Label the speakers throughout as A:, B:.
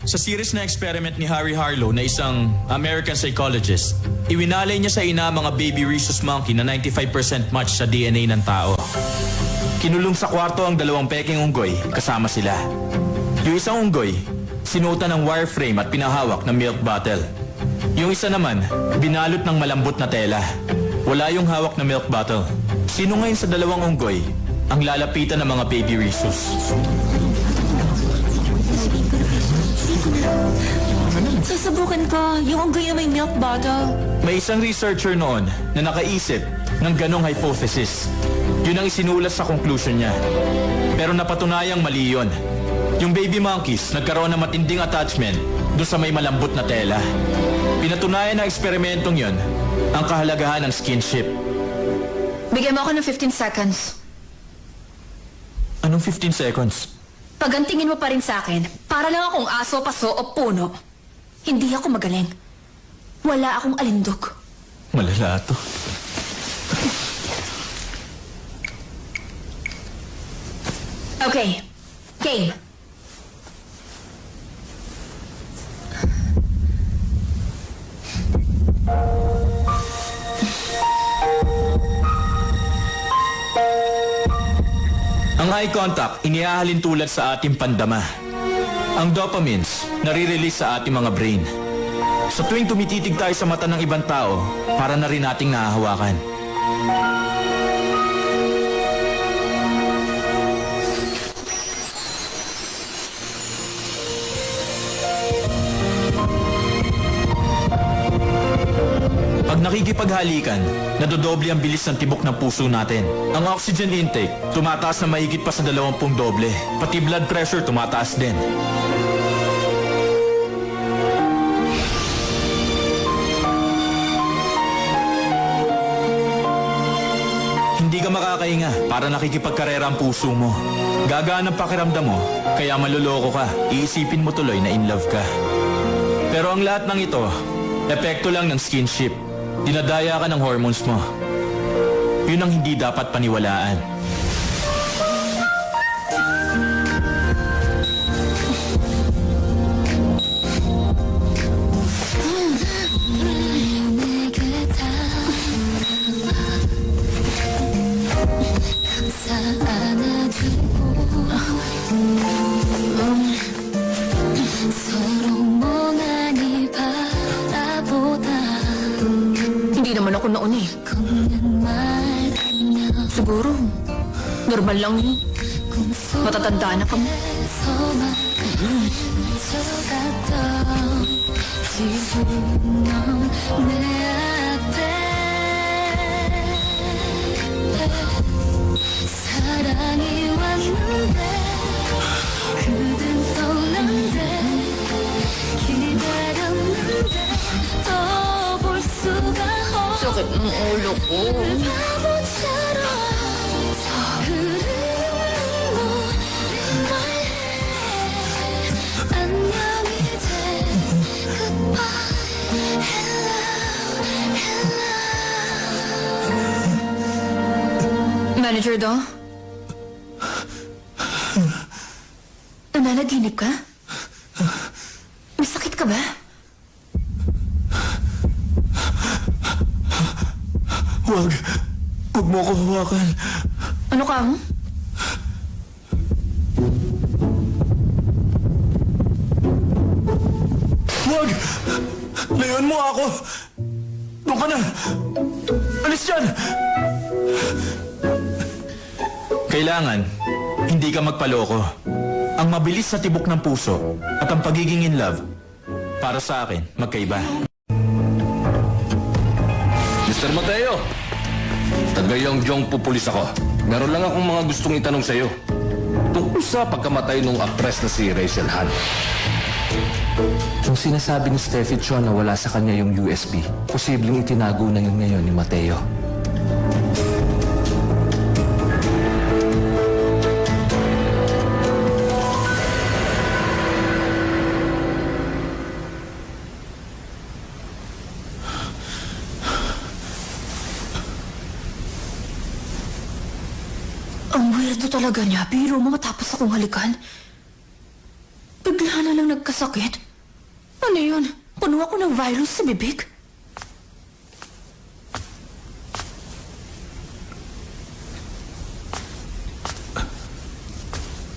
A: Sa series na experiment ni Harry Harlow na isang American psychologist, iwinalay niya sa ina mga baby rhesus monkey na 95% match sa DNA ng tao. Kinulong sa kwarto ang dalawang peking unggoy, kasama sila. Yung isang unggoy, sinuotan ng wireframe at pinahawak ng milk bottle. Yung isa naman, binalot ng malambot na tela. Wala yung hawak na milk bottle. Sino ngayon sa dalawang unggoy ang lalapitan ng mga baby rhesus?
B: Susubukan ko yung unggoy na may milk bottle.
A: May isang researcher noon na nakaisip ng ganong hypothesis. Yun ang isinulat sa conclusion niya. Pero napatunayang mali yun. Yung baby monkeys nagkaroon ng matinding attachment doon sa may malambot na tela. Pinatunayan ng eksperimentong yun ang kahalagahan ng skinship.
B: Bigyan mo ako ng 15 seconds.
A: Anong 15 seconds?
B: Pagantingin mo pa rin sa akin, para lang akong aso, paso o puno. Hindi ako magaling. Wala akong alindog.
A: Malala to.
B: Okay, game.
A: Ang eye contact, inihahalin tulad sa ating pandama. Ang dopamines, nare-release sa ating mga brain. Sa tuwing tumititig tayo sa mata ng ibang tao, para na rin nating nahahawakan. Pag nakikipaghalikan, nadodoble ang bilis ng tibok ng puso natin. Ang oxygen intake, tumataas na mahigit pa sa 20 doble. Pati blood pressure tumataas din. Hindi ka makakahinga para nakikipagkarera ang puso mo. Gagaan ang pakiramdam mo, kaya maluloko ka. Iisipin mo tuloy na in love ka. Pero ang lahat ng ito, epekto lang ng skinship. Dinadaya ka ng hormones mo. Yun ang hindi dapat paniwalaan.
B: Hindi naman ako noon eh. Siguro, normal lang yun. Matatanda na kami. Sakit ng ulo ko. Manager Do? Nananaginip ka? May sakit ka ba?
A: Huwag mo ko hawakan.
B: Ano ka mo?
A: Huwag! Layuan mo ako! Doon ka na! Alis dyan! Kailangan, hindi ka magpaloko. Ang mabilis sa tibok ng puso at ang pagiging in love, para sa akin, magkaiba.
C: Mr. Mateo, taga-Yongyong pupulis ako. Meron lang akong mga gustong itanong sa'yo. Tungkol sa pagkamatay ng aktres na si Rachel Han. Yung sinasabi ni Steffi Chua na wala sa kanya yung USB, posibleng itinago na yun ngayon ni Mateo.
B: Ang weirdo talaga niya. Biro mo matapos akong halikan. Bigla na lang nagkasakit. Ano yun? Puno ako ng virus sa bibig?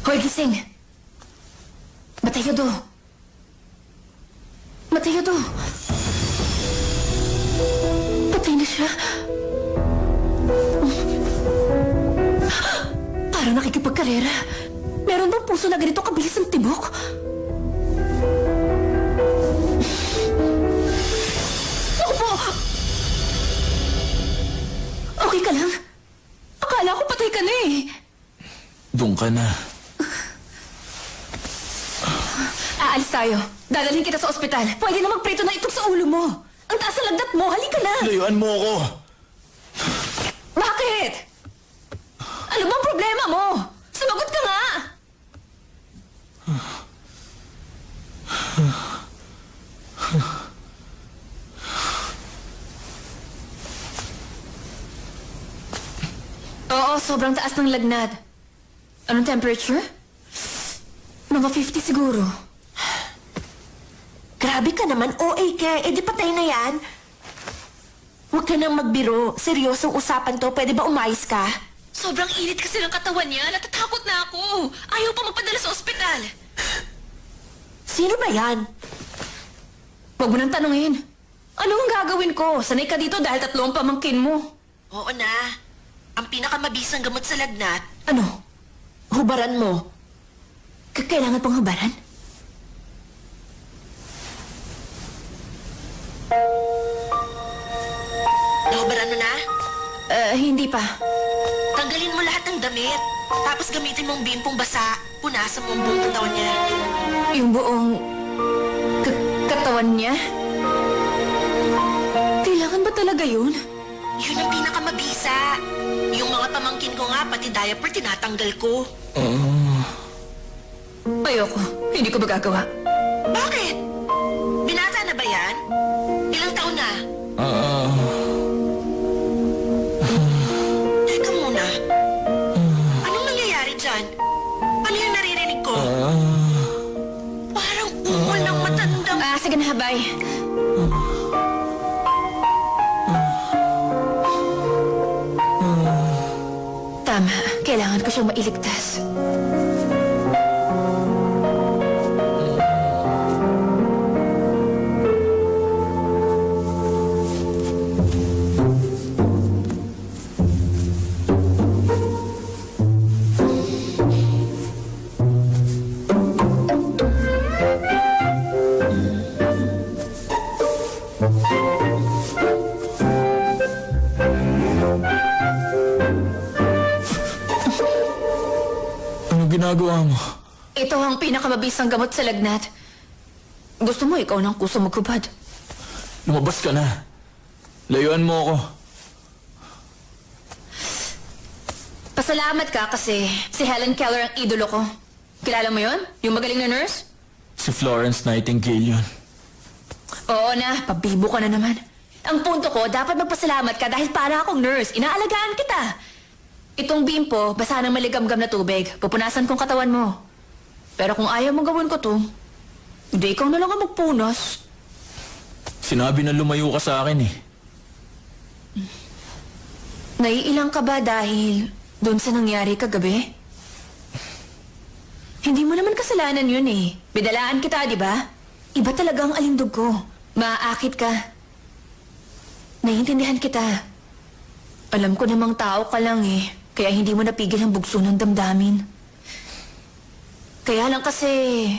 B: Hoy, gising! Mateo. Mateo. Patay na siya. Parang nakikipagkarera. Meron bang puso na ganito kabilis ang tibok? Ako po! Okay ka lang? Akala ko patay ka na eh.
A: Doon ka na.
B: Aalis tayo. Dadalhin kita sa ospital. Pwede na magprito na itok sa ulo mo. Ang taas ng lagnat mo. Halika na.
A: Layuan mo ako.
B: Bakit? Ano bang problema mo? Sumagot ka nga. Oo, sobrang taas ng lagnat. Anong temperature? Mga 50 siguro.
D: Grabe ka naman, OA ka. Eh, di patay na yan. Huwag ka nang magbiro. Seryosong usapan to. Pwede ba umayos ka?
B: Sobrang init kasi ng katawan niya. Natatakot na ako. Ayaw pa magpadala sa ospital.
D: Sino ba yan?
B: Huwag mo nang tanungin. Ano ang gagawin ko? Sanay ka dito dahil 3 ang pamangkin mo.
D: Oo na. Ang pinakamabisang gamot sa lagnat,
B: Ano?
D: hubaran mo.
B: Kailangan pang hubaran?
D: Nahubaran mo na?
B: Hindi pa.
D: Tanggalin mo lahat ng damit. Tapos gamitin mong bimpong basa. Punasan mo ang buong katawan niya.
B: Yung buong... katawan niya? Kailangan ba talaga yun?
D: Yun ang pinakamabisa. Yung mga pamangkin ko nga, pati diaper tinatanggal ko.
B: Ayoko. Hindi ko magagawa.
D: Bakit? Binata na ba yan? Ilang taon na? Teka muna. Anong nangyayari dyan? Ano yung naririnig ko? Parang ungol ng matandang...
B: Sige na, bye. Tama. Kailangan ko siyang mailigtas.
A: Ano ginagawa mo?
B: Ito ang pinakamabisang gamot sa lagnat. Gusto mo ikaw nang kusa maghubad?
A: Lumabas ka na. Layuan mo ako.
B: Pasalamat ka kasi si Helen Keller ang idolo ko. Kilala mo yon? Yung magaling na nurse?
A: Si Florence Nightingale yun.
B: Oo na, pabibo ka na naman. Ang punto ko, dapat magpasalamat ka dahil para akong nurse. Inaalagaan kita. Itong bimpo, basa ng maligamgam na tubig. Pupunasan kong katawan mo. Pero kung ayaw mong gawin ko to, hindi ikaw na lang ang magpunas.
A: Sinabi na lumayo ka sa akin eh.
B: Naiilang ka ba dahil doon sa nangyari kagabi? Hindi mo naman kasalanan yun eh. Bidalaan kita, di ba? Iba talaga ang alindog ko. Maaakit ka. Naiintindihan kita. Alam ko namang tao ka lang eh. Kaya hindi mo napigil ang bugso ng damdamin. Kaya lang kasi...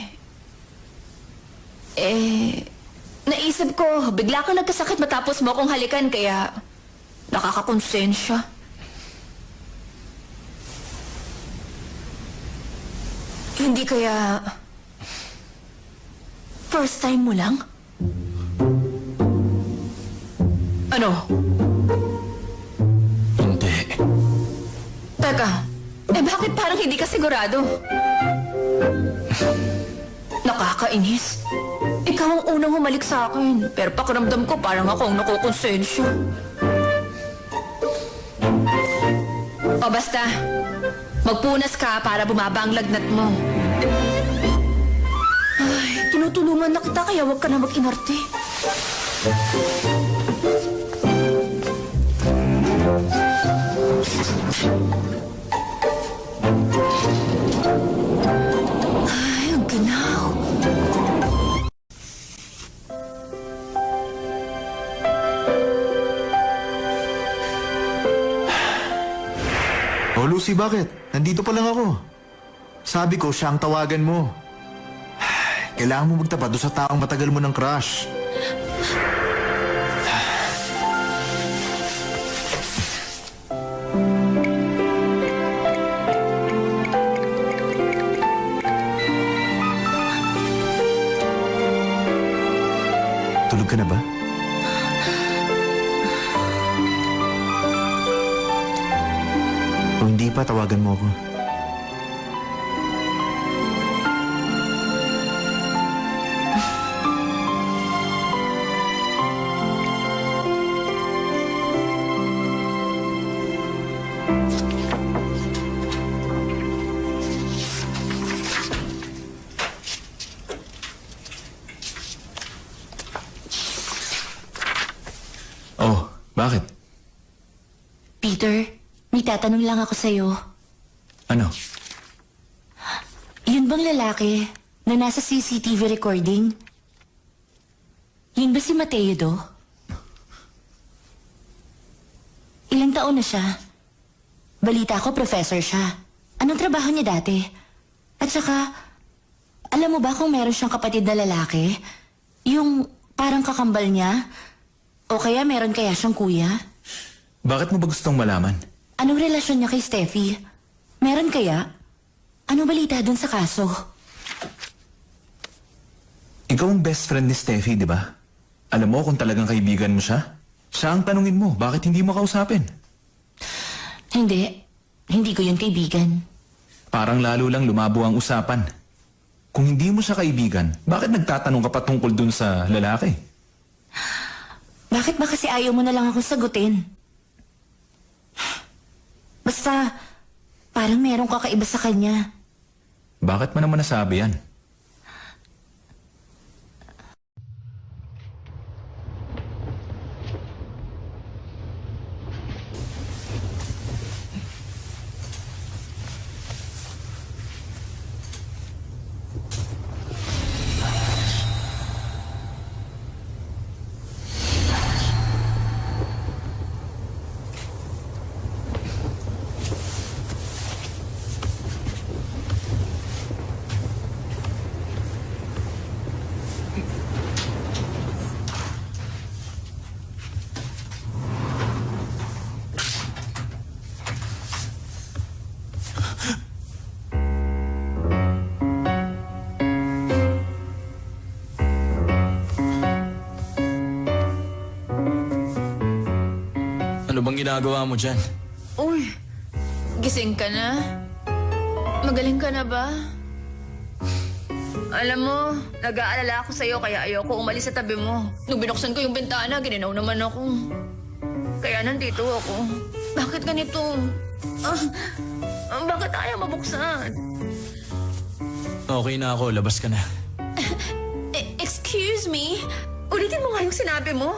B: naisip ko, bigla kang nagkasakit matapos mo akong halikan kaya... nakakakonsensya. Hindi kaya... first time mo lang? Ano?
A: Hindi.
B: Teka, bakit parang hindi ka sigurado? Nakakainis. Ikaw ang unang humalik sa akin, pero pakiramdam ko parang ako ang nakukonsensya. O basta, magpunas ka para bumaba ang lagnat mo. Tinutulungan na kita kaya huwag ka na mag-inarte. Ay, ang ginaw.
E: Oh, Lucy, bakit? Nandito pa lang ako. Sabi ko, siya ang tawagan mo. Kailangan mo magtapat doon sa taong matagal mo ng crush. Tulog ka na ba? Kung hindi pa, tawagan mo ako.
A: Oh, bakit?
B: Peter, may tatanong lang ako sa'yo.
A: Ano?
B: Yun bang lalaki na nasa CCTV recording? Yun ba si Mateo do? Ilang taon na siya? Balita ko, professor siya. Anong trabaho niya dati? At saka, alam mo ba kung meron siyang kapatid na lalaki? Yung parang kakambal niya? O kaya meron kaya siyang kuya?
A: Bakit mo ba gustong malaman?
B: Anong relasyon niya kay Steffi? Meron kaya? Ano balita dun sa kaso?
F: Ikaw ang best friend ni Steffi, di ba? Alam mo kung talagang kaibigan mo siya? Siya ang tanungin mo, bakit hindi mo kausapin?
B: Hindi. Hindi ko yun kaibigan.
F: Parang lalo lang lumabo ang usapan. Kung hindi mo siya kaibigan, bakit nagtatanong ka pa tungkol dun sa lalaki?
B: Bakit ba kasi ayaw mo na lang ako sagutin? Basta, parang meron kakaiba sa kanya.
F: Bakit mo naman nasabi yan?
A: Ano bang ginagawa mo dyan?
B: Uy, gising ka na? Magaling ka na ba? Alam mo, nag-aalala ako sa'yo kaya ayoko umalis sa tabi mo. Nung binuksan ko yung bintana, gininaw naman ako. Kaya nandito ako. Bakit ganito? Bakit ayaw mabuksan?
A: Okay na ako, labas ka na.
B: Excuse me? Ulitin mo nga yung sinabi mo.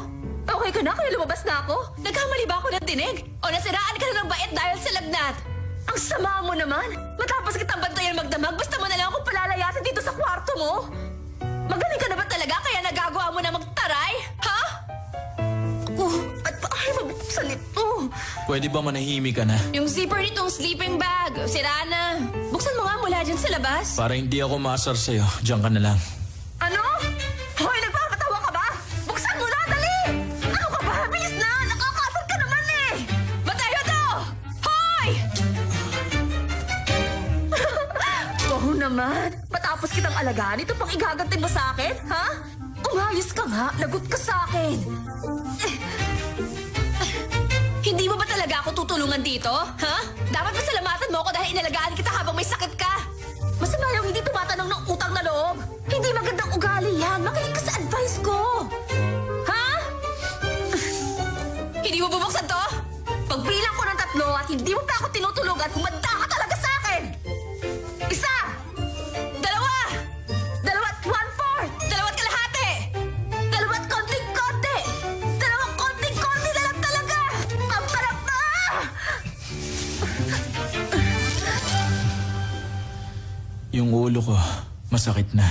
B: Okay ka na kaya lumabas na ako? Nagkamali ba ako ng tinig? O nasiraan ka na ng bait dahil sa lagnat? Ang sama mo naman! Matapos kitang bantayan magdamag, basta mo na lang akong palalayasin dito sa kwarto mo? Magaling ka na ba talaga kaya nagagawa mo na magtaray? Ha? Ako, at paano mabuksan ito?
A: Pwede ba manahimik ka na?
B: Yung zipper nitong sleeping bag, sira na. Buksan mo nga mula dyan sa labas.
A: Para hindi ako maasar sa'yo, diyan ka na lang.
B: Ano? Hoy, nagpapatawa ka ba? Buksan mo na, dali! Ano ka ba? Bilis na! Nakakasad ka naman eh! Batayo to! Hoy! Oo naman. Matapos kitang alagaan, ito pang igagantin mo sa akin, ha? Umayos ka nga. Lagot ka sa akin. Hindi mo ba talaga ako tutulungan dito? Ha? Dapat pasalamatan mo ako dahil inalagaan kita habang may sakit ka. Masama yung hindi tumatanong ng utang na loob. Hindi magandang ugali yan. Makinig ka sa advice ko. Ha? Hindi mo bubuksan to? Pagbilang ko ng 3 at hindi mo pa ako tinutulugan, kumanda ka talaga sa akin. 1, 2, 3 at 1/4.
A: masakit na.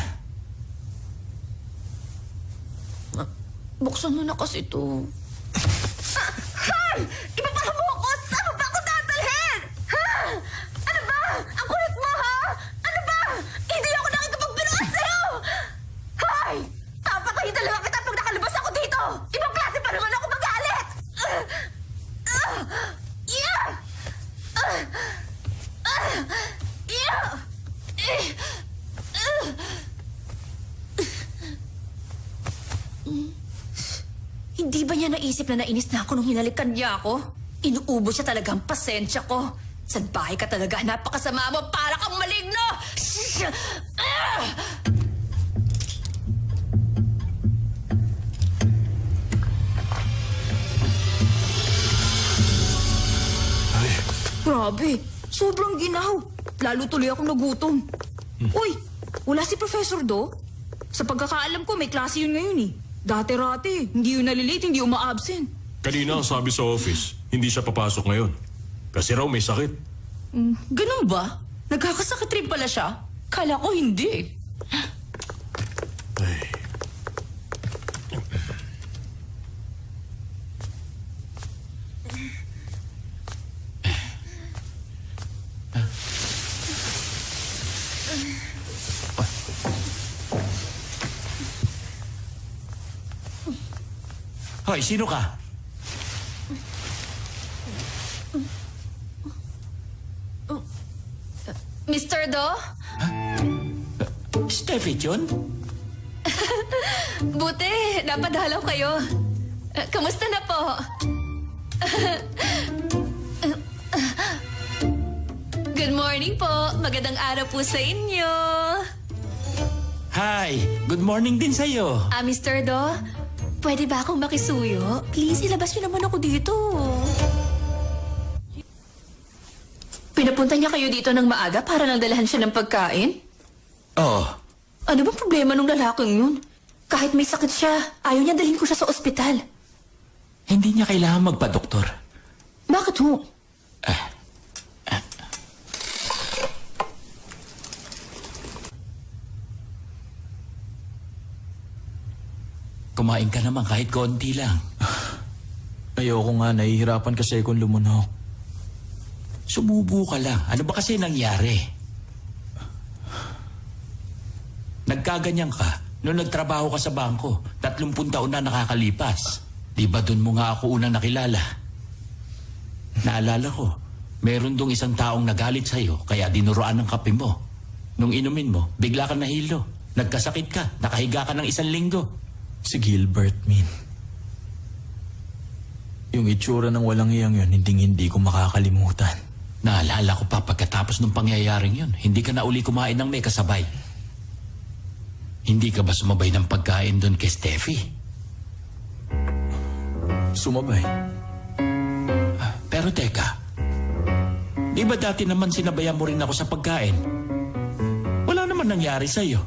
B: Buksan mo na kasi ito.
D: Hoy! Ibabara mo ako! Saan mo ba ako dadalhin? Ha? Ano ba? Ang kulit mo, ha? Ano ba? Hindi ako nakikipagbiruan sa'yo! Hoy! Papatayin talaga kita pag nakalabas ako dito! Ibang klase pa naman ako magalit! Yeah! Yeah!
B: Hindi ba niya naisip na nainis na ako nung hinalikan niya ako? Inuubos siya talaga ang pasensya ko. Sa bahay ka talaga, napakasama mo, para kang maligno! Grabe, sobrang ginaw. Lalo tuloy akong nagutom. Uy, wala si Professor Do? Sa pagkakaalam ko, may klase yun ngayon eh. Dati-rati, hindi yun nalilate, hindi uma-absent.
G: Kanina ang sabi sa office, hindi siya papasok ngayon. Kasi raw may sakit.
B: Ganun ba? Nagkakasakit rin pala siya? Kala ko hindi.
G: Ay.
A: Hoy, sino ka?
B: Mr. Do?
A: Steffi yun?
B: Buti, napadalaw kayo. Kamusta na po? Good morning po. Magandang araw po sa inyo.
A: Hi, good morning din sa'yo.
B: Mr. Do? Pwede ba akong makisuyo? Please, ilabas niyo naman ako dito. Pinapunta niya kayo dito ng maaga para nang dalahan siya ng pagkain?
A: Oh,
B: Ano bang problema nung lalaking yun? Kahit may sakit siya, ayaw niya dalhin ko siya sa ospital.
A: hindi niya kailangan magpa-doktor.
B: Bakit ho?
A: Kumain ka naman kahit konti lang. Ayoko nga, nahihirapan kasi akong lumunok. Sumubo ka lang. Ano ba kasi nangyari? Nagkaganyan ka nung nagtrabaho ka sa bangko. 30 taon na nakakalipas. Di ba dun mo nga ako unang nakilala? Naalala ko, meron dong isang taong nagalit sa'yo kaya dinuruan ng kape mo. Nung inumin mo, bigla ka nahilo. Nagkasakit ka, nakahiga ka ng 1 linggo. Si Gilbert, Min. Yung itsura ng walang iyang yun, hindi ko makakalimutan. Naalala ko pa pagkatapos ng pangyayaring yun, hindi ka na uli kumain ng may kasabay. Hindi ka ba sumabay ng pagkain doon kay Steffi? Sumabay? Pero teka, di ba dati naman sinabayan mo rin ako sa pagkain? Wala naman nangyari sa'yo.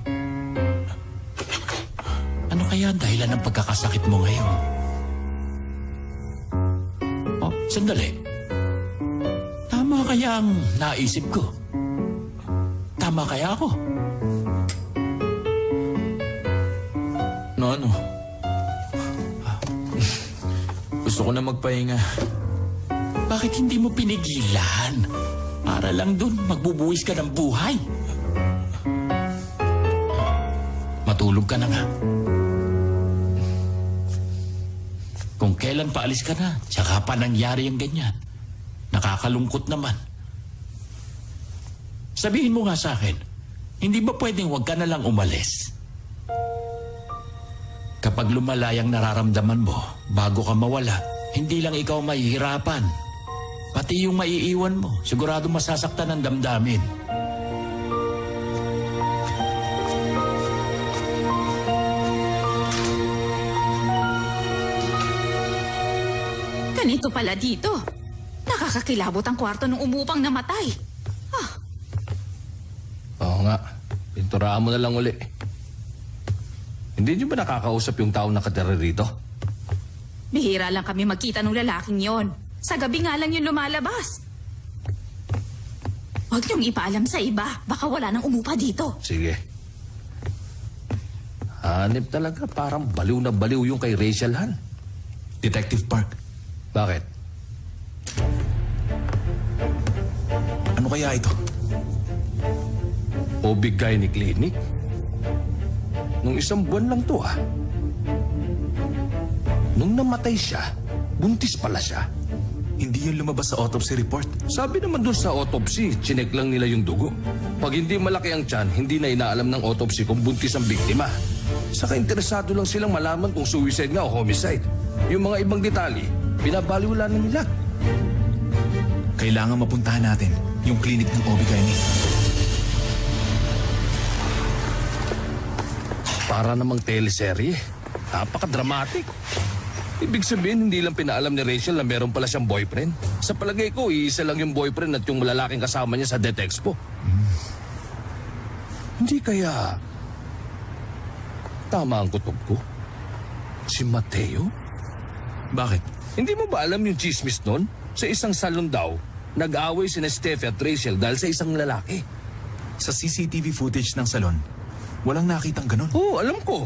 A: Ano kaya ang dahilan ng pagkakasakit mo ngayon? Oh, sandali. Tama kaya ang naisip ko? Tama kaya ako? Ano? Gusto ko na magpahinga. Bakit hindi mo pinigilan? Para lang dun, magbubuwis ka ng buhay. Matulog ka na nga. Kung kailan paalis ka na, tsaka pa nangyari ang ganyan. Nakakalungkot naman. Sabihin mo nga sa akin, hindi ba pwedeng huwag ka na lang umalis? Kapag lumalayang nararamdaman mo, bago ka mawala, hindi lang ikaw mahihirapan. Pati yung maiiwan mo, sigurado masasaktan ang damdamin.
H: Ganito pala dito. Nakakakilabot ang kwarto ng umupang namatay.
C: Oo nga. Pinturaan mo na lang uli. Hindi niyo ba nakakausap yung taong nakatira rito?
H: Bihira lang kami magkita ng lalaking yon. Sa gabi nga lang yung lumalabas. Huwag niyong ipaalam sa iba. Baka wala nang umupa dito.
C: Sige. Hanip talaga, parang baliw na baliw yung kay Rachel Han.
F: Detective Park,
C: Bakit?
F: ano kaya ito?
C: O bigay ni Clinic? Nung isang buwan lang to Nung namatay siya, buntis pala siya.
F: Hindi yun lumabas sa autopsy report.
C: Sabi naman dun sa autopsy, chinek lang nila yung dugo. Pag hindi malaki ang tiyan, hindi na inaalam ng autopsy kung buntis ang biktima. Saka interesado lang silang malaman kung suicide nga o homicide. Yung mga ibang detalye, binabaliwala na nila.
F: Kailangan mapuntahan natin yung clinic ng OB-GYN.
C: Para namang teleserye. Napaka-dramatic. Ibig sabihin, hindi lang pinaalam ni Rachel na meron pala siyang boyfriend. Sa palagay ko, iisa lang yung boyfriend at yung lalaking kasama niya sa Death Expo. Hindi kaya... tama ang kutob ko? Si Mateo?
F: Bakit?
C: Hindi mo ba alam yung chismis nun? Sa isang salon daw, nag-away si Steffi at Rachel dahil sa isang lalaki.
F: Sa CCTV footage ng salon, walang nakitang ganun.
C: Oo, alam ko.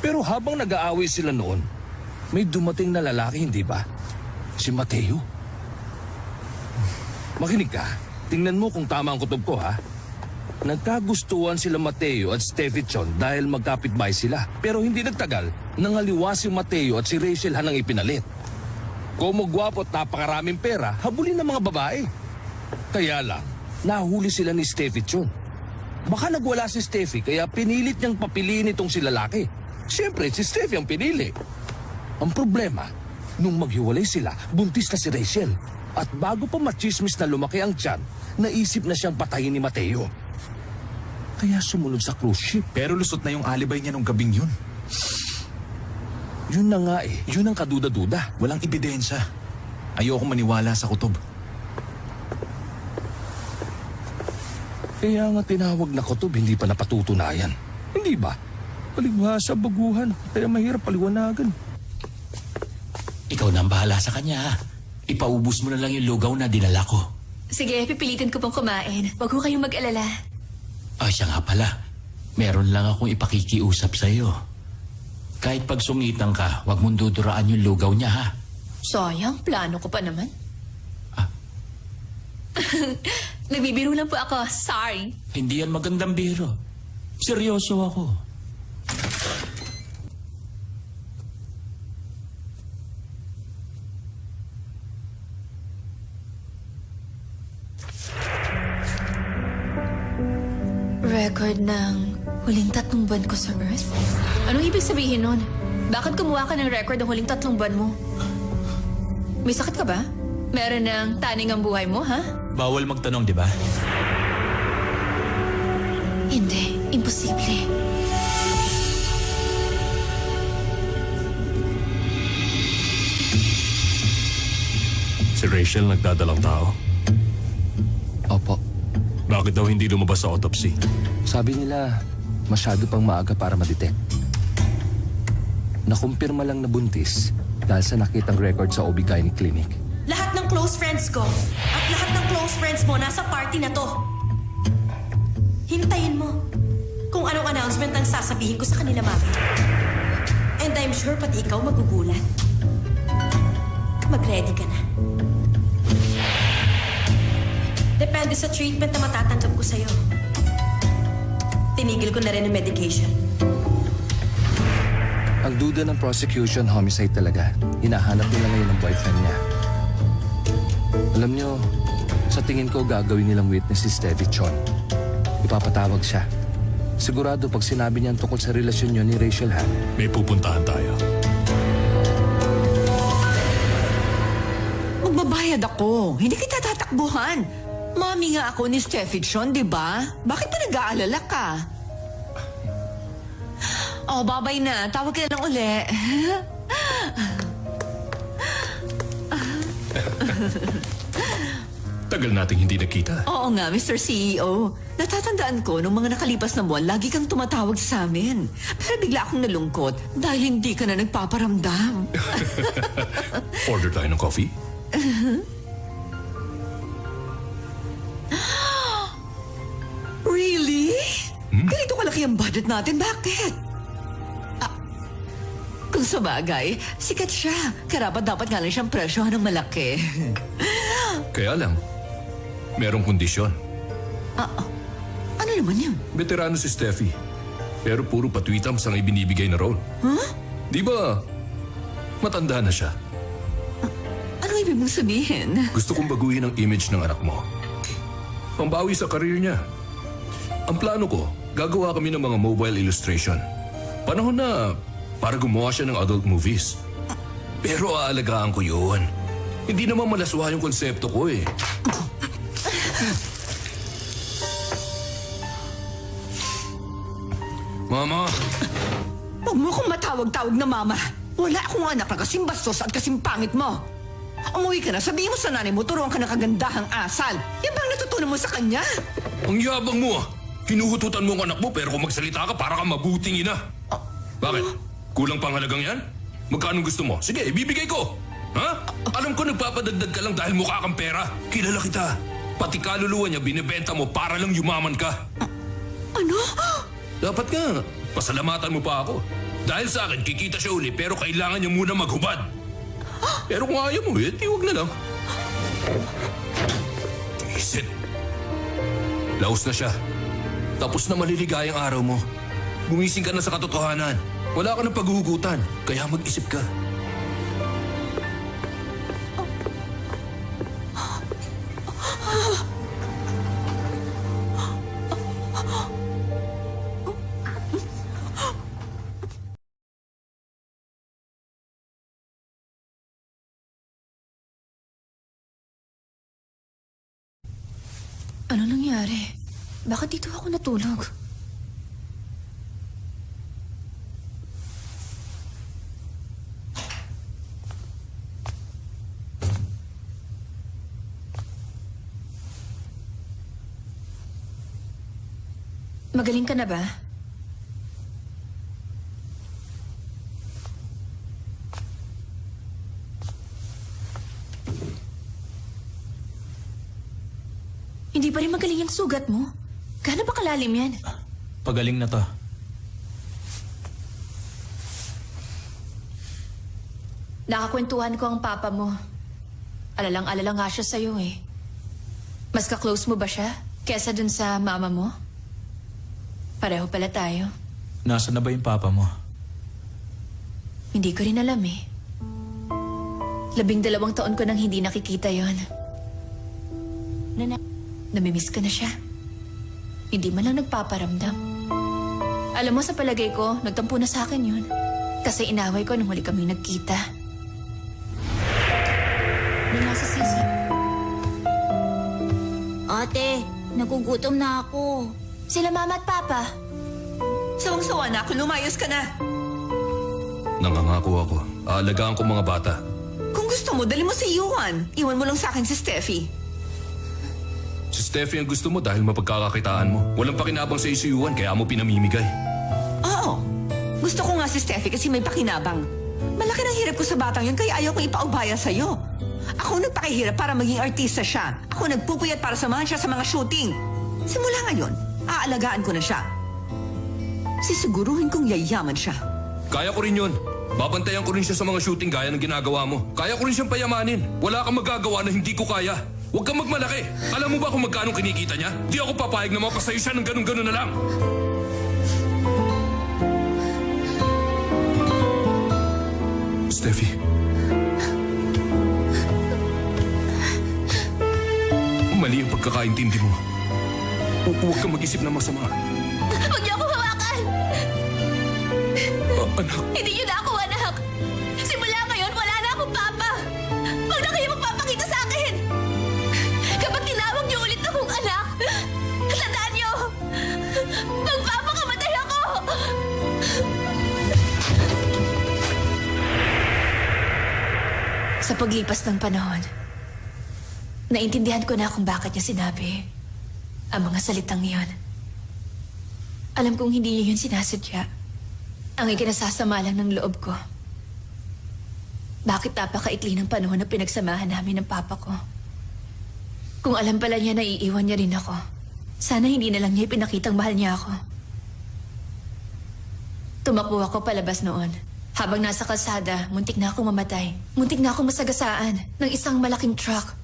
C: Pero habang nag-aaway sila noon, may dumating na lalaki, hindi ba? Si Mateo. Makinig ka. Tingnan mo kung tama ang kutob ko, ha? Nagkagustuhan sila Mateo at Steffi Chon dahil magkapitbahay sila. Pero hindi nagtagal, nangaliwa si Mateo at si Rachel Han ang ipinalit. Como gwapo at napakaraming pera, habulin ng mga babae. Kaya lang, nahuli sila ni Steffi Chon. Baka nagwala si Steffi kaya pinilit niyang papiliin itong si lalaki. Siyempre, si Steffi ang pinili. Ang problema, nung maghiwalay sila, buntis na si Rachel. At bago pa machismis na lumaki ang tiyan, naisip na siyang patayin ni Mateo. Kaya sumunod sa cruise ship.
F: Pero lusot na yung alibay niya nung gabing yun.
C: Yun na nga yun ang kaduda-duda.
F: Walang ebidensya. Ayoko maniwala sa kutob.
C: Kaya nga tinawag na kutob, hindi pa napatutunayan. Hindi ba? Palibhasa, baguhan, kaya mahirap paliwanagan.
A: Ikaw na ang bahala sa kanya. Ipaubos mo na lang yung lugaw na dinala ko.
B: Sige, pipilitin ko pong kumain. Huwag ko kayong mag-alala.
A: Siya nga pala. Meron lang akong ipakikiusap sa'yo. Kahit pag sungitan ka, huwag mong duduraan yung lugaw niya, ha?
B: Sayang, plano ko pa naman.
A: Ah.
B: Nagbibiro lang po ako. Sorry.
A: Hindi yan magandang biro. Seryoso ako.
B: Record ng huling 3 buwan ko sa Earth? Anong ibig sabihin nun? Bakit kumuha ka ng record ng huling 3 buwan mo? May sakit ka ba? Meron ng taning ang buhay mo, ha?
A: Bawal magtanong, di ba?
B: Hindi. Imposible.
G: Si Rachel nagdadalang tao.
C: Opo.
G: Bakit daw hindi lumabas sa autopsy?
C: Sabi nila, masyado pang maaga para ma-detect. Nakumpirma lang na buntis dahil sa nakitang record sa OB-GYN clinic.
I: Lahat ng close friends ko at lahat ng close friends mo nasa party na to. Hintayin mo kung anong announcement ang sasabihin ko sa kanila, Mami. And I'm sure pati ikaw magugulat. Mag-ready ka na. Depende sa treatment na matatanggap ko sa'yo. Tinigil ko na rin ang medication.
C: Ang duda ng prosecution, homicide talaga. Hinahanap nila ngayon ang boyfriend niya. Alam niyo, sa tingin ko gagawin nilang witness si Steffi Chon. Ipapatawag siya. Sigurado pag sinabi niya tungkol sa relasyon niyo ni Rachel Han.
G: May pupuntahan tayo.
J: Magbabayad ako. Hindi kita tatakbuhan. Mami nga ako ni Steffi Chon, di ba? Bakit pa nag-aalala ka? Oh, babay na. Tawag ka na lang uli.
G: Tagal nating hindi nakita.
J: Oo nga, Mr. CEO. Natatandaan ko, nung mga nakalipas na buwan, lagi kang tumatawag sa amin. Pero bigla akong nalungkot dahil hindi ka na nagpaparamdam.
G: Order tayo ng coffee?
J: Really? Ganito kalaki ang budget natin. Bakit? Kung sa bagay, sikat siya. Karapat dapat nga lang siyang presyohan ng malaki.
C: Kaya lang, merong kondisyon.
J: Ano naman yun?
C: Veterano si Steffi. Pero puro patwitams ang ibinibigay na role. Di ba, matanda na siya.
J: Ano ibig mong sabihin?
C: Gusto kong baguhin ang image ng anak mo. Pambawi sa karir niya. Ang plano ko, gagawa kami ng mga mobile illustration. Panahon na para gumawa siya ng adult movies. Pero aalagaan ko yun. Hindi naman malaswa yung konsepto ko eh. Mama!
J: Huwag mo akong matawag-tawag na mama. Wala akong anak na kasing bastos at kasing pangit mo. Umuwi ka na, sabihin mo sa nanay mo, turuan ka ng kagandahang asal. Yan bang natutunan mo sa kanya?
C: Ang yabang mo ah! Hinuhututan mo ang anak mo pero kung magsalita ka para kang mabuting ina. Bakit? Kulang pang halagang yan? Magkano gusto mo? Sige, ibibigay ko. Ha? Alam ko nagpapadagdag ka lang dahil mukha kang pera. Kilala kita. Pati kaluluwa niya binibenta mo para lang yumaman ka.
J: Ano?
C: Dapat nga, pasalamatan mo pa ako. Dahil sa akin, kikita siya uli pero kailangan niya muna maghubad. Pero kung ayaw mo, di wag na lang. Isit. Laos na siya. Tapos na maliligayang araw mo. Gumising ka na sa katotohanan. Wala ka ng paghuhugutan, kaya mag-isip ka.
B: Ano nangyari? Bakit dito ako natulog? Magaling ka na ba? Hindi pa rin magaling yung sugat mo. Gaano ba kalalim yan?
A: Pagaling na to.
B: Nakakwentuhan ko ang papa mo. Alalang-alala nga siya sa'yo eh. Mas ka-close mo ba siya kesa dun sa mama mo? Pareho pala tayo.
A: Nasaan na ba yung papa mo?
B: Hindi ko rin alam eh. 12 taon ko nang hindi nakikita yon. Namimiss ka na siya. Hindi man lang nagpaparamdam. Alam mo, sa palagay ko, nagtampo na sa akin yun. Kasi inaway ko nung huli kaming nagkita. May nasa sisi.
D: Ate, nagugutom na ako.
B: Sila mama at papa.
J: Sawang-sawa na ako, lumayos ka na.
C: Nangangako ako. Aalagaan ko mga bata.
J: Kung gusto mo, dali mo si Yuan. Iwan mo lang sa akin si Steffi.
C: Si Steffi ang gusto mo dahil mapagkakakitaan mo. Walang pakinabang sa si Yuan kaya mo pinamimigay.
J: Oo. Gusto ko nga si Steffi kasi may pakinabang. Malaki ng hirap ko sa batang yun kaya ayaw kong ipaubaya sa'yo. Ako nagpakihirap para maging artista siya. Ako nagpupuyat para samahan siya sa mga shooting. Simula ngayon, aalagaan ko na siya. Sisiguruhin kong yayaman siya.
C: Kaya ko rin yun. Babantayan ko rin siya sa mga shooting gaya ng ginagawa mo. Kaya ko rin siyang payamanin. Wala kang magagawa na hindi ko kaya. Huwag kang magmalaki. Alam mo ba kung magkano kinikita niya? Di ako papayag na mapasayo siya ng ganun-ganun na lang. Steffi. Mali ang pagkakaintindi mo. Huwag kang mag-isip na masama.
B: Huwag niyo ako hawakan!
C: Anak.
B: Hindi niyo na ako anak! Simula ngayon, wala na akong papa! Huwag na kayo magpapakita sa akin! Kapag tinawag niyo ulit akong anak, tandaan niyo, magpapakamatay ako! Sa paglipas ng panahon, naintindihan ko na kung bakit niya sinabi ang mga salitang iyon. Alam kong hindi niya yun sinasadya. Ang ikinasasama lang ng loob ko. Bakit napakaikli ng panahon na pinagsamahan namin ng papa ko? Kung alam pala niya na iiwan niya rin ako, sana hindi na lang niya ipinakitang mahal niya ako. Tumakbo ako palabas noon Habang nasa kalsada, muntik na akong mamatay. Muntik na akong masagasaan ng isang malaking truck.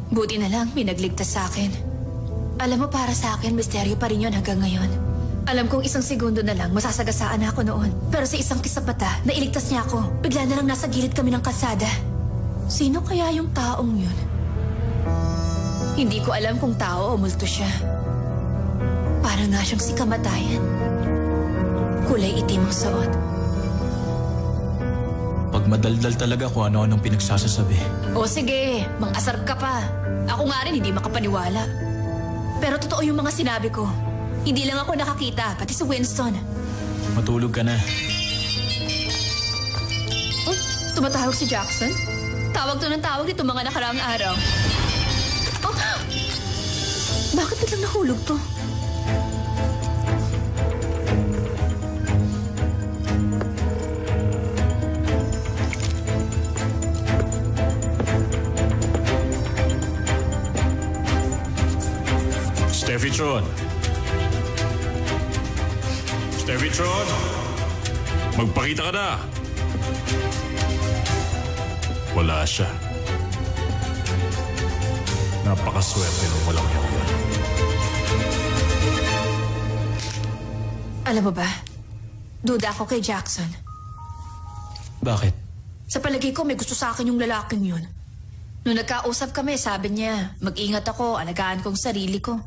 B: Buti na lang, may nagligtas sa akin. Alam mo, para sa akin, misteryo pa rin yun hanggang ngayon. Alam kong isang segundo na lang, masasagasaan na ako noon. Pero sa isang kisap mata, nailigtas niya ako. Bigla na lang nasa gilid kami ng kalsada. Sino kaya yung taong yun? Hindi ko alam kung tao o multo siya. Parang nga siyang si kamatayan. Kulay itim ang suot.
A: Pag madaldal talaga kung ano-anong pinagsasasabi.
B: O sige, mang-asar ka pa. Ako nga rin hindi makapaniwala. Pero totoo yung mga sinabi ko. Hindi lang ako nakakita, pati si Winston.
A: Matulog ka na.
B: Oh, tumatawag si Jackson? Tawag to ng tawag dito mga nakaraang araw. Oh, bakit biglang nahulog to?
G: Steffi Tron! Steffi Tron! Magpakita ka na! Wala siya. Napakaswerte nung walang yan.
B: Alam mo ba, duda ako kay Jackson.
A: Bakit?
B: Sa palagay ko, may gusto sa akin yung lalaking yun. Nung nagkausap kami, sabi niya, mag-ingat ako, alagaan kong sarili ko.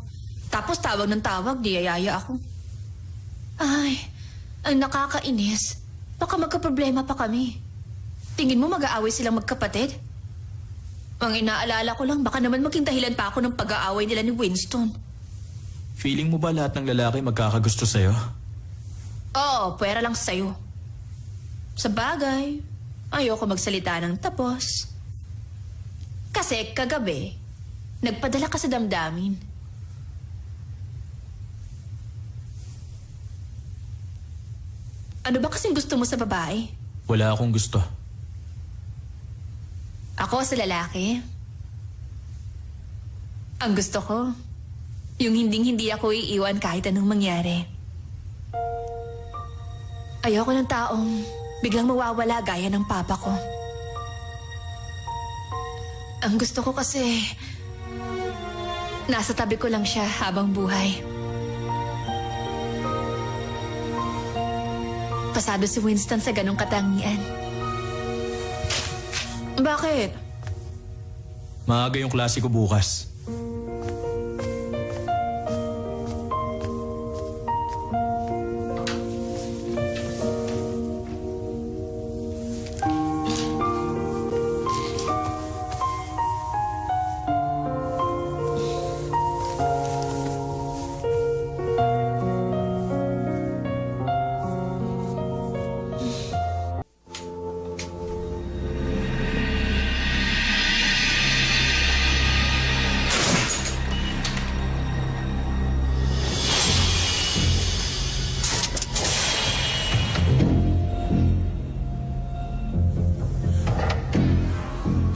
B: Tapos tawag ng tawag, niyayaya ako. Ay, ang nakakainis. Baka magkaproblema pa kami. Tingin mo mag-aaway silang magkapatid? Ang inaalala ko lang, baka naman maging dahilan pa ako ng pag-aaway nila ni Winston.
A: Feeling mo ba lahat ng lalaki magkakagusto sa'yo?
B: Oo, pwera lang sa'yo. Sa bagay, ayoko magsalita ng tapos. Kasi kagabi, nagpadala ka sa damdamin. Ano ba kasing gusto mo sa babae?
A: Wala akong gusto.
B: Ako sa lalaki? Ang gusto ko, yung hinding-hindi ako iiwan kahit anong mangyari. Ayoko ng taong biglang mawawala gaya ng papa ko. Ang gusto ko kasi, nasa tabi ko lang siya habang buhay. Pasado si Winston sa ganong katangian. Bakit?
A: Maaga yung klase ko bukas.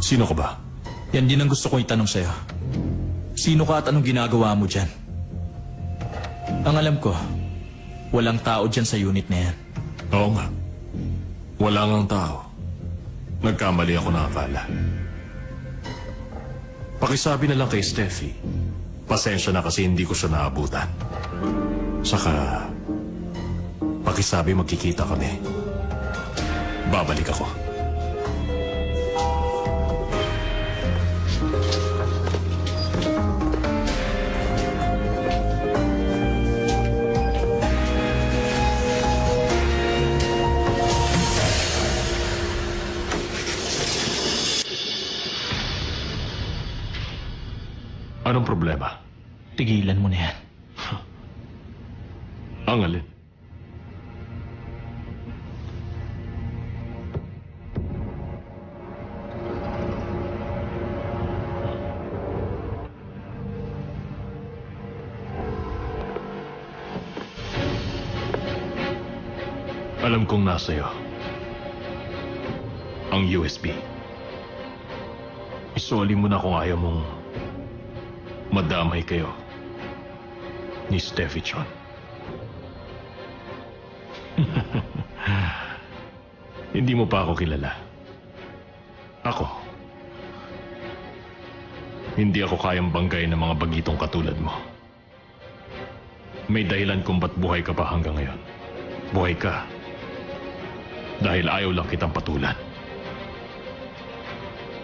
G: Sino ka ba?
A: Yan din ang gusto kong itanong sa'yo. Sino ka at anong ginagawa mo dyan? Ang alam ko, walang tao dyan sa unit na yan.
G: Oo nga. Wala ngang tao. Nagkamali ako ng akala. Pakisabi na lang kay Steffi. Pasensya na kasi hindi ko siya naabutan. Saka, pakisabi magkikita kami. Babalik ako. Anong problema?
A: Tigilan mo na yan.
G: Ang alin? Alam kong nasa iyo ang USB. Isoli mo na kung ayaw mong madamay kayo ni Steffi Tron. Hindi mo pa ako kilala. Ako. Hindi ako kayang banggay ng mga bagitong katulad mo. May dahilan kung ba't buhay ka pa hanggang ngayon. Buhay ka. Dahil ayaw lang kitang patulan.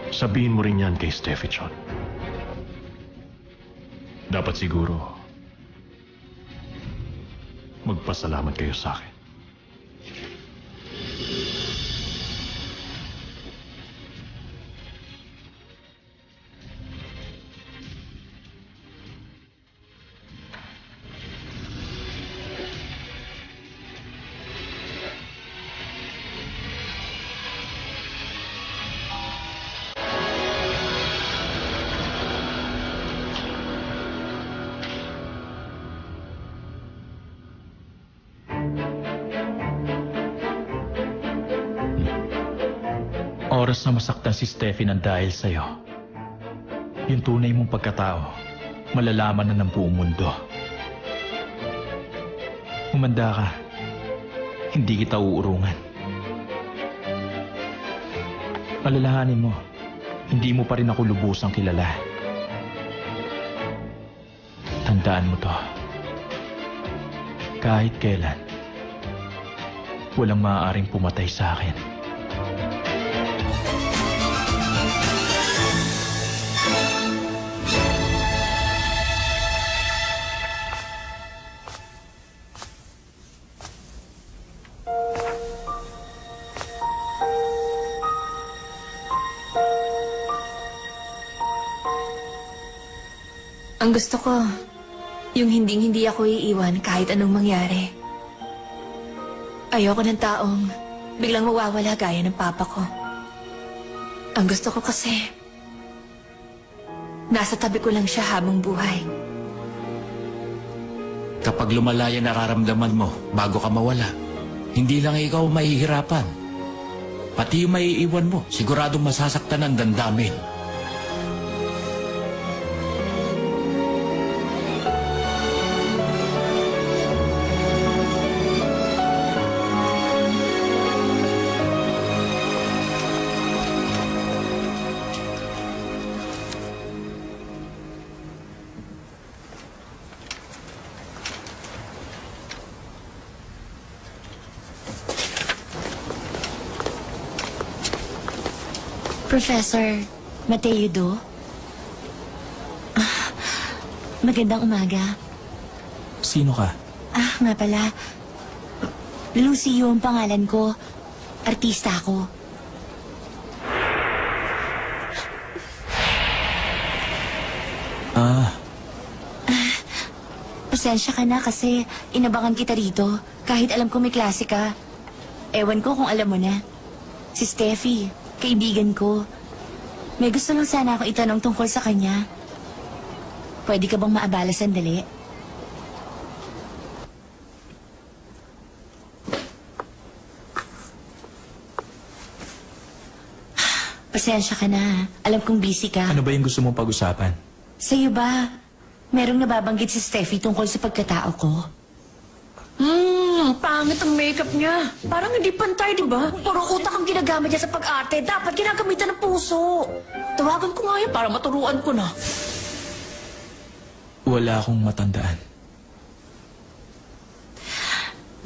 G: Sabihin mo rin yan kay Steffi Chon. Dapat siguro magpasalamat kayo sa akin.
A: Oras na masaktan si Steffi ng dahil sa'yo. Yung tunay mong pagkatao, malalaman na ng buong mundo. Humanda ka. Hindi kita uurungan. Alalahanin mo, hindi mo pa rin ako lubusang kilala. Tandaan mo to. Kahit kailan, walang maaaring pumatay sa akin.
B: Ang gusto ko, yung hinding-hindi ako iiwan kahit anong mangyari. Ayoko ng taong biglang mawawala gaya ng papa ko. Ang gusto ko kasi, nasa tabi ko lang siya habang buhay.
K: Kapag lumalaya nararamdaman mo bago ka mawala, hindi lang ikaw mahihirapan. Pati yung maiiwan mo, siguradong masasaktan ng damdamin.
D: Professor Mateo Do? Magandang umaga.
A: Sino ka?
D: Nga pala. Lucy yung pangalan ko. Artista ako. Pasensya ka na kasi inabangan kita rito. Kahit alam ko may klase ka. Ewan ko kung alam mo na. Si Steffi. Kaibigan ko. May gusto lang sana ako itanong tungkol sa kanya. Pwede ka bang maabala sandali? Pasensya ka na. Alam kong busy ka.
A: Ano ba yung gusto mong pag-usapan?
D: Sa'yo ba? Merong nababanggit si Steffi tungkol sa pagkatao ko.
B: Pangit ang makeup niya. Parang hindi pantay, di ba? Puro utak ang ginagamit niya sa pag-arte. Dapat ginagamitan ng puso. Tawagan ko nga yan para maturuan ko na.
A: Wala akong matandaan.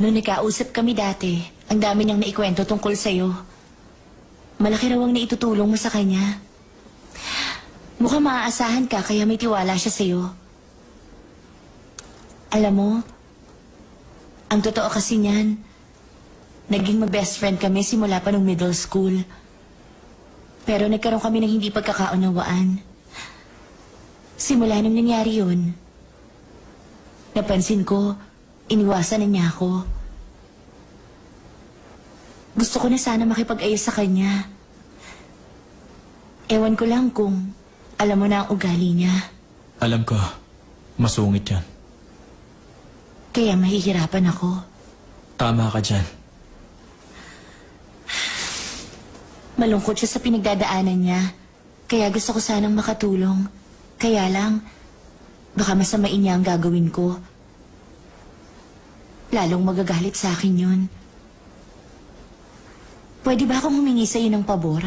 D: Noong nagkausap kami dati, ang dami niyang naikwento tungkol sa'yo. Malaki raw ang naitutulong mo sa kanya. Mukhang maaasahan ka kaya may tiwala siya sa'yo. Alam mo, ang totoo kasi niyan, naging mag-best friend kami simula pa nung middle school. Pero nagkaroon kami ng hindi pagkakaunawaan. Simula nung nangyari yun, napansin ko, iniwasan na niya ako. Gusto ko na sana makipag-ayos sa kanya. Ewan ko lang kung alam mo na ang ugali niya.
A: Alam ko, masungit yan.
D: Kaya mahihirapan ako.
A: Tama ka dyan.
D: Malungkot siya sa pinagdadaanan niya. Kaya gusto ko sanang makatulong. Kaya lang, baka masamain niya ang gagawin ko. Lalong magagalit sa akin yun.
B: Pwede ba akong humingi sa iyo ng pabor?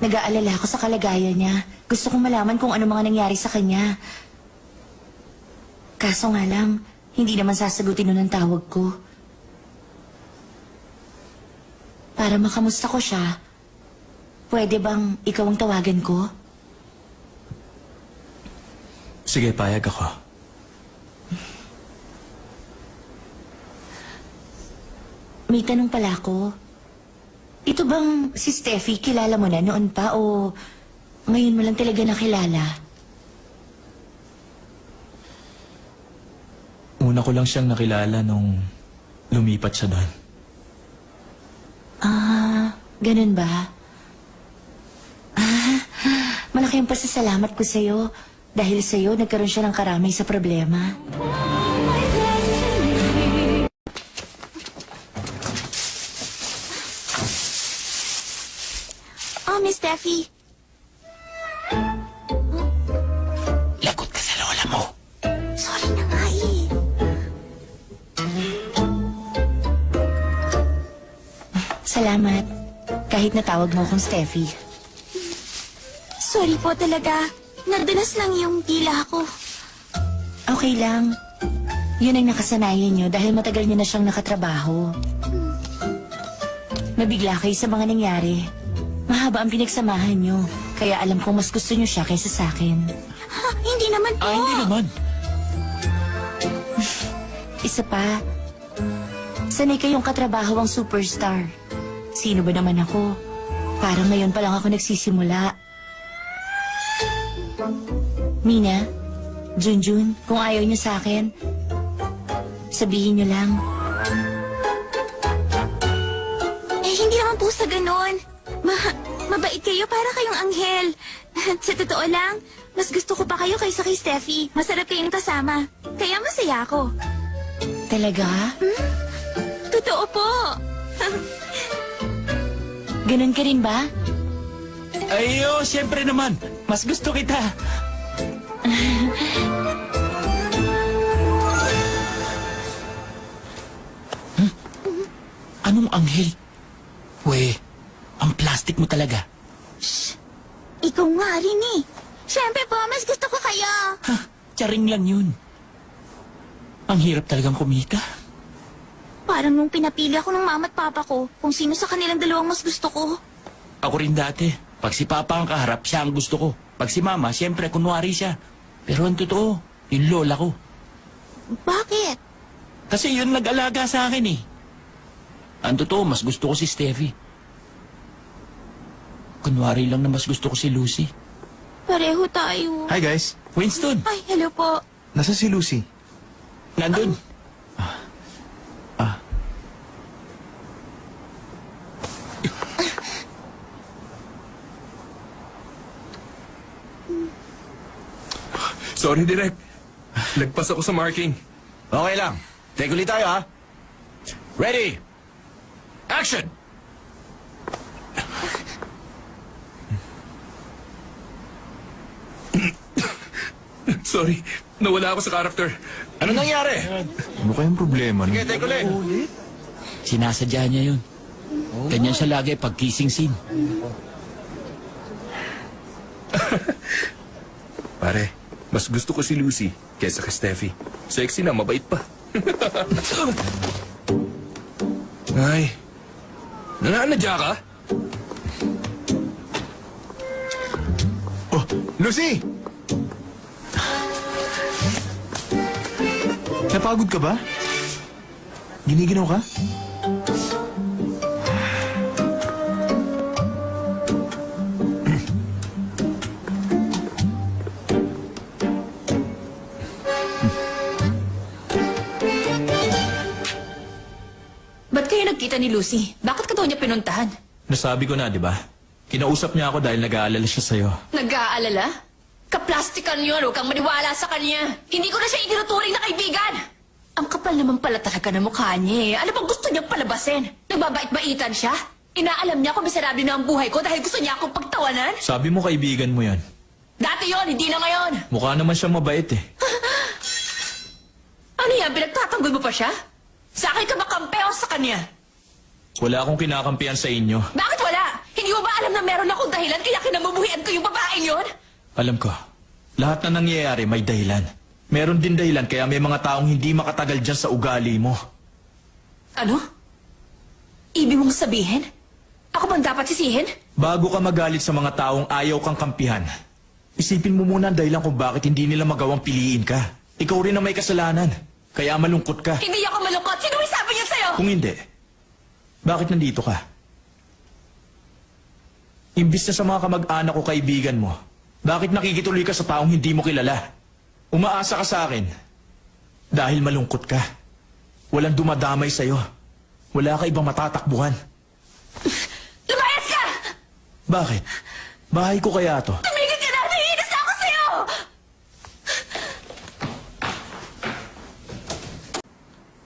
B: Nag-aalala ako sa kalagayan niya. Gusto kong malaman kung ano mga nangyari sa kanya. Kaso nga lang, hindi naman sasagutin nun ang tawag ko. Para makamusta ko siya, pwede bang ikaw ang tawagan ko?
A: Sige, payag ako.
B: May tanong pala ako. Ito bang si Steffi kilala mo na noon pa o ngayon mo lang talaga nakilala?
A: Una ko lang siyang nakilala nung lumipat siya doon.
B: Ah, ganun ba? Malaki ang pasasalamat ko sa'yo. Dahil sa'yo, nagkaroon siya ng karamay sa problema.
H: Oh, Miss Steffi.
K: Lagot ka sa lola mo.
H: Sorry na nga eh.
B: Salamat. Kahit natawag mo akong Steffi.
H: Sorry po talaga. Nadulas lang yung dila ko.
B: Okay lang. Yun ang nakasanayan nyo dahil matagal nyo na siyang nakatrabaho. Mabigla kayo sa mga nangyari. Mahaba ang pinagsamahan nyo. Kaya alam kong mas gusto nyo siya kaysa sa akin.
H: Ha, hindi naman po.
K: Hindi naman.
B: Isa pa, sanay kayong katrabaho ang superstar. Sino ba naman ako? Parang ngayon pa lang ako nagsisimula. Mina, Junjun, kung ayaw niyo sa akin, sabihin niyo lang.
H: Eh, hindi naman po sa ganon. Mabait kayo para kayong anghel. Sa totoo lang, mas gusto ko pa kayo kaysa kay Steffi. Masarap kayong kasama. Kaya masaya ako.
B: Talaga?
H: Totoo po.
B: Ganun ka rin ba?
K: Ayo, siyempre naman. Mas gusto kita. Anong anghel? We, ang plastic mo talaga.
H: Ikaw nga rin eh. Siyempre po, mas gusto ko kayo.
K: Ha, tiyaring lang yun. Ang hirap talagang kumita.
H: Parang nung pinapili ako ng mama at papa ko kung sino sa kanilang dalawang mas gusto ko.
K: Ako rin dati. Pag si Papa ang kaharap, siya ang gusto ko. Pag si Mama, siyempre, kunwari siya. Pero ang totoo, yung lola ko.
H: Bakit?
K: Kasi yun nag-alaga sa akin eh. Ang totoo, mas gusto ko si Steffi. Kunwari lang na mas gusto ko si Lucy.
H: Pareho tayo.
E: Hi guys,
K: Winston,
H: Ay, hello po.
E: nasa si Lucy?
K: nandun.
C: Sorry, Direk. Nagpas ako sa marking.
L: Okay lang. Take ulit tayo, ha? Ready? Action!
C: Sorry, nawala ako sa character.
L: Ano nangyari?
E: Ano kayang problema?
L: Sige, take ulit.
K: Sinasadya niya yun. Ganyan siya lagi pag kissing scene.
C: Pare, mas gusto ko si Lucy kaysa kay Steffi. Sexy na, mabait pa. Ay, nananadya ka?
E: Oh, Lucy! Napagod ka ba? Giniginaw ka?
B: Ba't kayo nagkita ni Lucy? Bakit ka daw niya pinuntahan?
A: Nasabi ko na, di ba? Kinausap niya ako dahil nag-aalala siya sa'yo.
B: Nag-aalala? Kaplastikan yun, huwag kang maniwala sa kanya. Hindi ko na siya itinuturing na kaibigan. Ang kapal naman pala talaga ng mukha niya eh. Ano bang gusto niyang palabasin? Nagbabait-baitan siya? Inaalam niya kung miserable na ang buhay ko dahil gusto niya akong pagtawanan?
A: Sabi mo kaibigan mo yan.
B: Dati yon, hindi na ngayon.
A: Mukha naman siya mabait eh.
B: Ano yan, pinagtatanggol mo pa siya? Sa akin ka makampi o sa kanya?
A: Wala akong kinakampihan sa inyo.
B: Bakit wala? Hindi mo ba alam na meron akong dahilan kaya kinamubuhian ko yung babaeng yon?
A: Alam ko, lahat na nangyayari may dahilan. Meron din dahilan kaya may mga taong hindi makatagal dyan sa ugali mo.
B: Ano? Ibig mong sabihin? Ako bang dapat sisihin?
A: Bago ka magalit sa mga taong ayaw kang kampihan, isipin mo muna ang dahilan kung bakit hindi nila magawang piliin ka. Ikaw rin ang may kasalanan. Kaya malungkot ka.
B: Hindi ako malungkot. Sino may sabi niya sa'yo?
A: Kung hindi, bakit nandito ka? Imbis na sa mga kamag-anak o kaibigan mo, bakit nakikituloy ka sa taong hindi mo kilala? Umaasa ka sa akin. Dahil malungkot ka. Walang dumadamay sa'yo. Wala ka ibang matatakbuhan.
B: Lumayas ka!
A: Bakit? Bahay ko kaya to?
B: Tumigil ka na! Naiinis na ako sa'yo!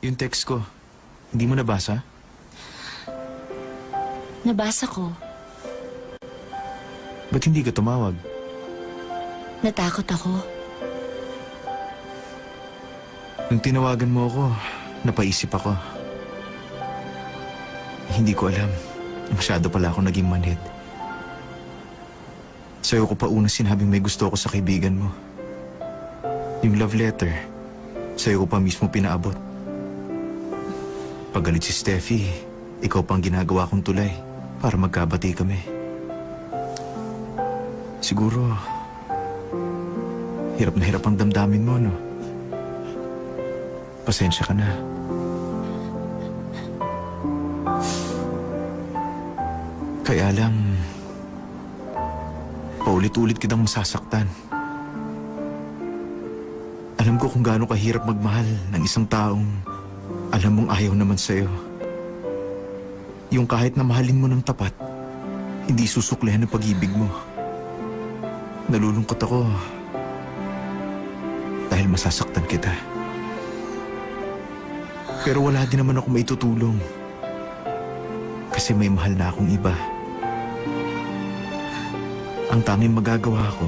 E: Yung text ko, hindi mo nabasa?
B: Nabasa ko.
E: Ba't hindi ka tumawag?
B: Natakot ako.
E: Nung tinawagan mo ako, napaisip ako. Hindi ko alam. Masyado pala ako naging manhid. Sa'yo ko pa una sinabing may gusto ako sa kaibigan mo. Yung love letter, sa'yo ko pa mismo pinaabot. Pagalit si Steffi, ikaw pang ginagawa kong tulay para magkabati kami. Siguro, hirap na hirap ang damdamin mo, no? Pasensya ka na. Kaya lang, paulit-ulit kitang masasaktan. Alam ko kung gaano kahirap magmahal ng isang taong alam mong ayaw naman sa'yo. Yung kahit na mahalin mo ng tapat, hindi susuklihan ang pag-ibig mo. Nalulungkot ako dahil masasaktan kita. Pero wala din naman ako maitutulong kasi may mahal na akong iba. Ang tanging magagawa ko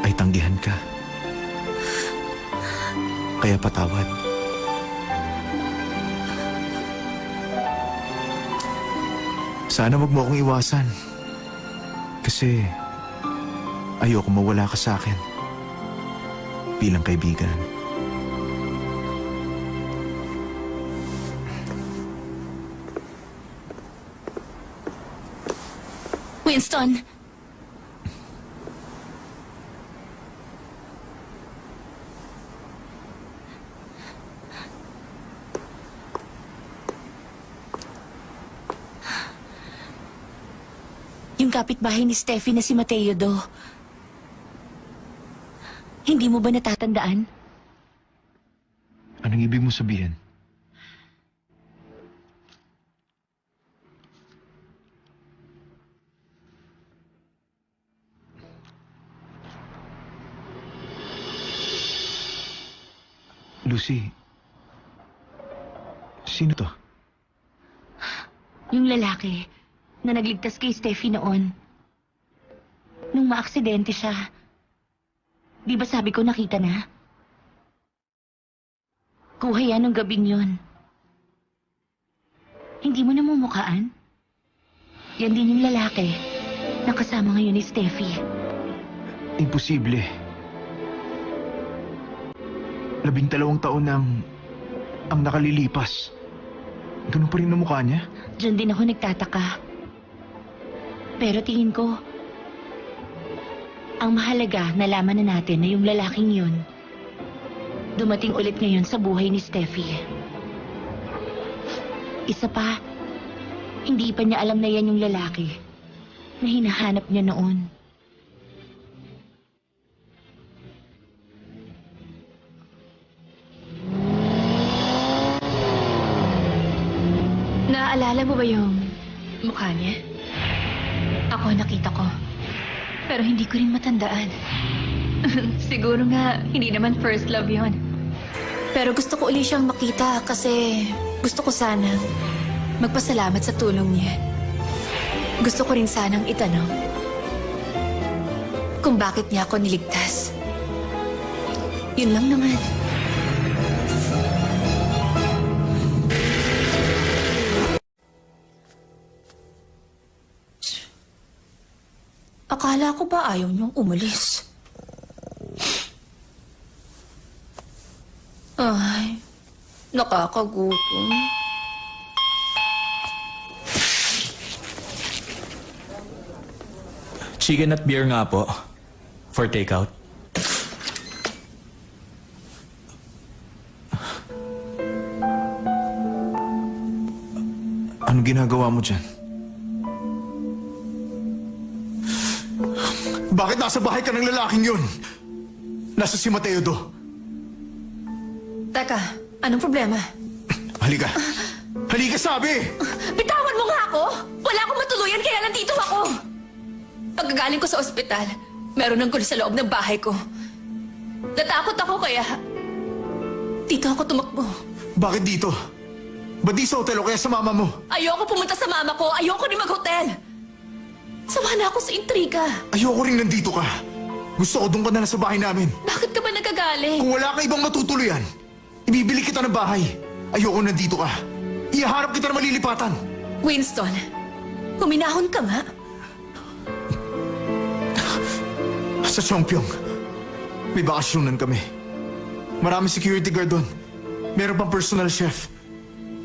E: ay tanggihan ka. Kaya patawad. Sana wag mo akong iwasan. Kasi ayoko mawala ka sa akin bilang kaibigan.
B: Winston! Yung kapitbahay ni Steffi na si Mateo Do. Hindi mo ba natatandaan?
E: Anong ibig mo sabihin? Lucy, sino to?
B: Yung lalaki na nagligtas kay Steffi noon. Nung maaksidente siya. Di ba sabi ko nakita na? Kuha yan ng gabing yun. Hindi mo namumukhaan? Yan din yung lalaki na kasama ngayon ni Steffi.
E: Imposible. 12 taon nang ang nakalilipas. Ganun pa rin ang mukha niya?
B: Diyan din ako nagtataka. Pero tingin ko, ang mahalaga nalaman na natin na yung lalaking yun dumating ulit ngayon sa buhay ni Steffi. Isa pa, hindi pa niya alam na yan yung lalaki na hinahanap niya noon. Naaalala mo ba yung mukha niya? Ako nakita ko. Pero hindi ko rin matandaan. Siguro nga, hindi naman first love yon. Pero gusto ko uli siyang makita kasi gusto ko sanang magpasalamat sa tulong niya. Gusto ko rin sanang itanong kung bakit niya ako niligtas. Yun lang naman. Akala ko ba ayaw niyong umalis? Ay, nakakagutom.
A: Chicken at beer nga po. For takeout.
E: Anong ginagawa mo dyan? Bakit nasa bahay ka ng lalaking yun? Nasa si Mateo do.
B: Teka, anong problema?
E: Halika. Halika sabi!
B: Bitawan mo nga ako! Wala akong matuluyan kaya nandito ako! Pagkagaling ko sa ospital, meron ng gulo sa loob ng bahay ko. Natakot ako kaya... Dito ako tumakbo.
E: Bakit dito? Ba't di sa hotel o kaya sa mama mo?
B: Ayoko pumunta sa mama ko. Ayoko rin mag-hotel. Sawa na ako sa intriga.
E: Ayoko rin nandito ka. Gusto ko doon ka na sa bahay namin.
B: Bakit ka ba nagagaling?
E: Kung wala ka ibang matutuluyan, ibibili kita ng bahay. Ayoko nandito ka. Ihaharap kita na malilipatan.
B: Winston, kuminahon ka nga.
E: Sa Chongpyong, may bakasyonan kami. Maraming security guard doon. Meron pang personal chef.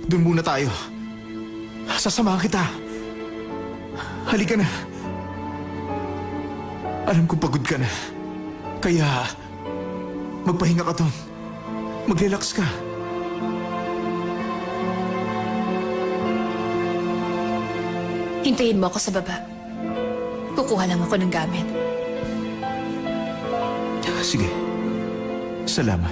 E: Doon muna tayo. Sasamahan kita. Halika na. Alam kong pagod ka na. Kaya, magpahinga ka doon. Mag-relax ka.
B: Hintayin mo ako sa baba. Kukuha lang ako ng gamit.
E: Sige. Salamat.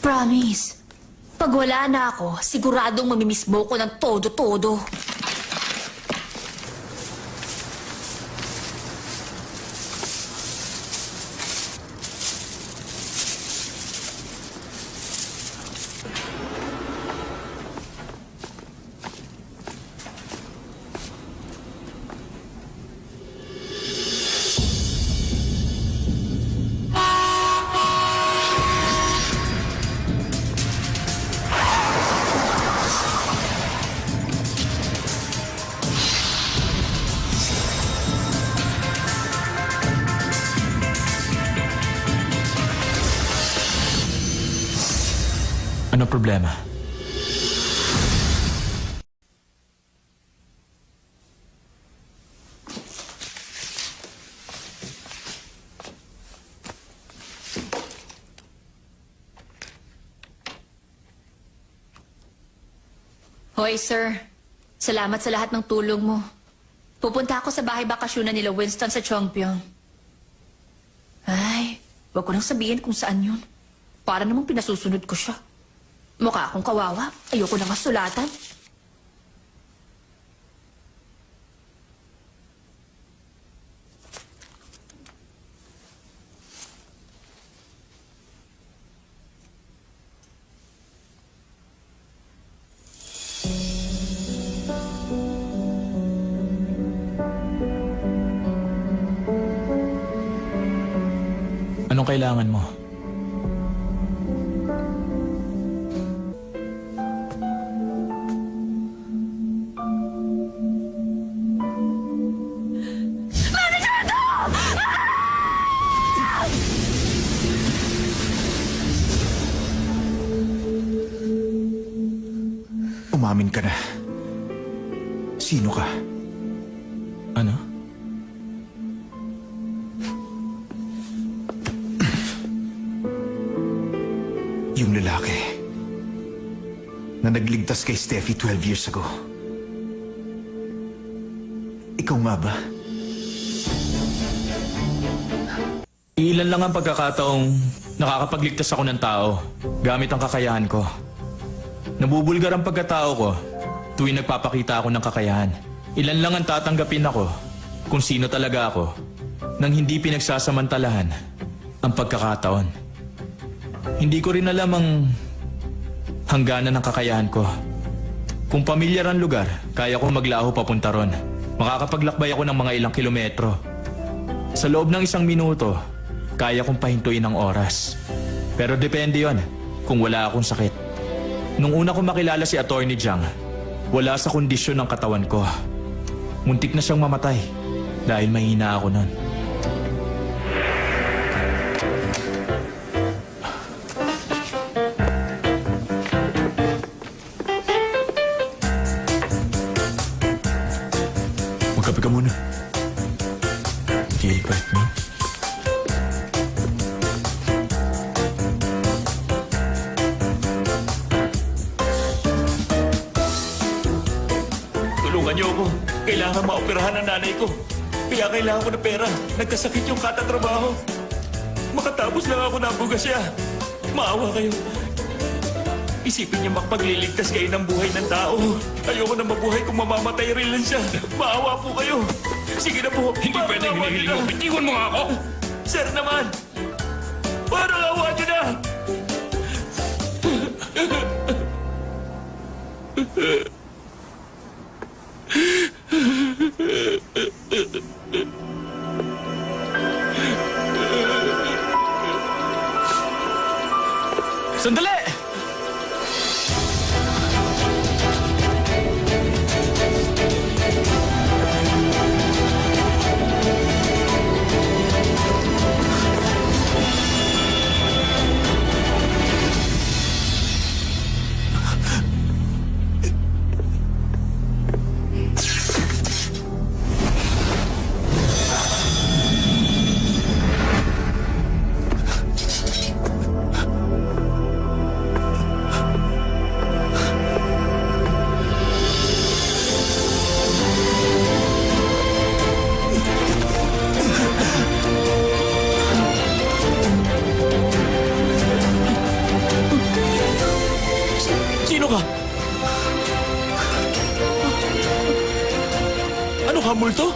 B: Promise. Pag wala na ako, siguradong mamimiss mo ko ng todo-todo.
A: Ano problema?
B: Hoy, sir. Salamat sa lahat ng tulong mo. Pupunta ako sa bahay bakasyonan nila Winston sa Chongpyong. Ay, wag ko nang sabihin kung saan yun. Para namang pinasusunod ko siya. Mukha akong kawawa. Ayoko na masulatan.
A: Anong kailangan mo?
E: Umamin ka na. Sino ka?
A: Ano?
E: Yung lalaki na nagligtas kay Steffi 12 years ago. Ikaw nga ba?
A: Ilan lang ang pagkakataong nakakapagligtas ako ng tao gamit ang kakayahan ko. Nabubulgar ang pagkatao ko tuwing nagpapakita ako ng kakayahan. Ilan lang ang tatanggapin ako kung sino talaga ako nang hindi pinagsasamantalahan ang pagkakataon. Hindi ko rin alam ang hangganan ng kakayahan ko. Kung pamilyar ang lugar, kaya kong maglaho papunta ron. Makakapaglakbay ako ng mga ilang kilometro. Sa loob ng 1 minuto, kaya kong pahintuin ang oras. Pero depende yon kung wala akong sakit. Nung una ko makilala si Attorney Jiang, Wala sa kondisyon ng katawan ko. Muntik na siyang mamatay dahil mahina ako nun.
E: Magkape ka muna. Gilbert, man.
G: Tulungan niyo ako. Kailangan maoperahan ang nanay ko. Kaya kailangan ko ng pera. Nagkasakit yung katatrabaho. Makatapos lang ako nabuga siya. Maawa kayo. Isipin niyo makapagliligtas kayo ng buhay ng tao. Ayoko na mabuhay kung mamamatay rin lang siya. Maawa po kayo. Sige na po. Hindi pwedeng hinihiling mo. Bitiwan mo nga ako. Sir naman. Parang awa niyo na.
A: Sandali!
G: Sino ka? Ano ka, multo?